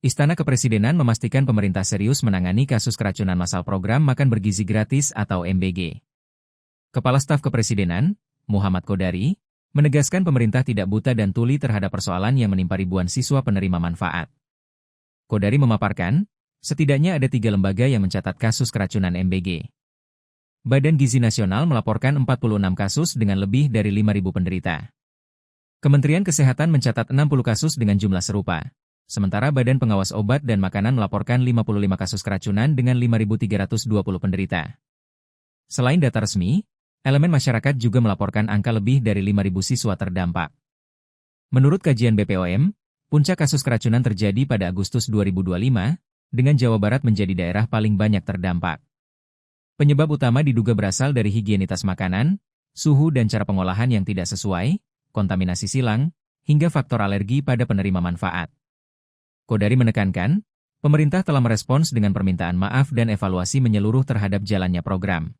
Istana Kepresidenan memastikan pemerintah serius menangani kasus keracunan massal program makan bergizi gratis atau MBG. Kepala Staf Kepresidenan, Muhammad Kodari, menegaskan pemerintah tidak buta dan tuli terhadap persoalan yang menimpa ribuan siswa penerima manfaat. Kodari memaparkan, setidaknya ada 3 lembaga yang mencatat kasus keracunan MBG. Badan Gizi Nasional melaporkan 46 kasus dengan lebih dari 5.000 penderita. Kementerian Kesehatan mencatat 60 kasus dengan jumlah serupa. Sementara Badan Pengawas Obat dan Makanan melaporkan 55 kasus keracunan dengan 5.320 penderita. Selain data resmi, elemen masyarakat juga melaporkan angka lebih dari 5.000 siswa terdampak. Menurut kajian BPOM, puncak kasus keracunan terjadi pada Agustus 2025, dengan Jawa Barat menjadi daerah paling banyak terdampak. Penyebab utama diduga berasal dari higienitas makanan, suhu dan cara pengolahan yang tidak sesuai, kontaminasi silang, hingga faktor alergi pada penerima manfaat. Kodari menekankan, pemerintah telah merespons dengan permintaan maaf dan evaluasi menyeluruh terhadap jalannya program.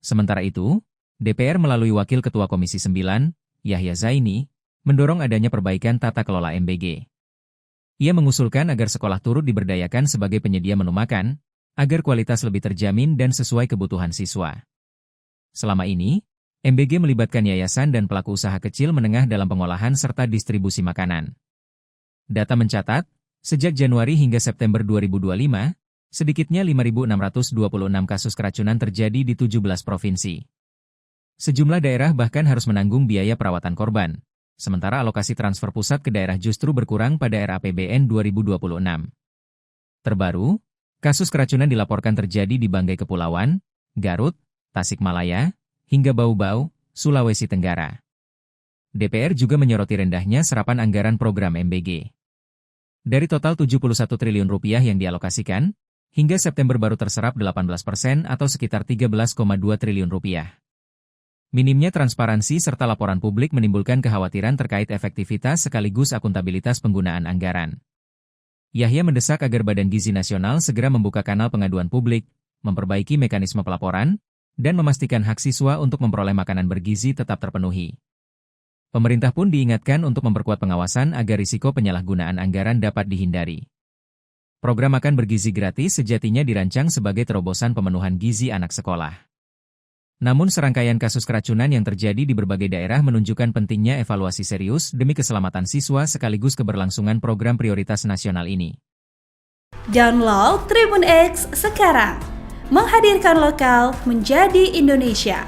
Sementara itu, DPR melalui Wakil Ketua Komisi 9, Yahya Zaini, mendorong adanya perbaikan tata kelola MBG. Ia mengusulkan agar sekolah turut diberdayakan sebagai penyedia menu makan, agar kualitas lebih terjamin dan sesuai kebutuhan siswa. Selama ini, MBG melibatkan yayasan dan pelaku usaha kecil menengah dalam pengolahan serta distribusi makanan. Data mencatat, sejak Januari hingga September 2025, sedikitnya 5.626 kasus keracunan terjadi di 17 provinsi. Sejumlah daerah bahkan harus menanggung biaya perawatan korban, sementara alokasi transfer pusat ke daerah justru berkurang pada RAPBN 2026. Terbaru, kasus keracunan dilaporkan terjadi di Banggai Kepulauan, Garut, Tasikmalaya, hingga Bau-Bau, Sulawesi Tenggara. DPR juga menyoroti rendahnya serapan anggaran program MBG. Dari total Rp71 triliun yang dialokasikan, hingga September baru terserap 18% atau sekitar Rp13,2 triliun. Minimnya transparansi serta laporan publik menimbulkan kekhawatiran terkait efektivitas sekaligus akuntabilitas penggunaan anggaran. Yahya mendesak agar Badan Gizi Nasional segera membuka kanal pengaduan publik, memperbaiki mekanisme pelaporan, dan memastikan hak siswa untuk memperoleh makanan bergizi tetap terpenuhi. Pemerintah pun diingatkan untuk memperkuat pengawasan agar risiko penyalahgunaan anggaran dapat dihindari. Program makan bergizi gratis sejatinya dirancang sebagai terobosan pemenuhan gizi anak sekolah. Namun serangkaian kasus keracunan yang terjadi di berbagai daerah menunjukkan pentingnya evaluasi serius demi keselamatan siswa sekaligus keberlangsungan program prioritas nasional ini. Download Tribun X sekarang, menghadirkan lokal menjadi Indonesia.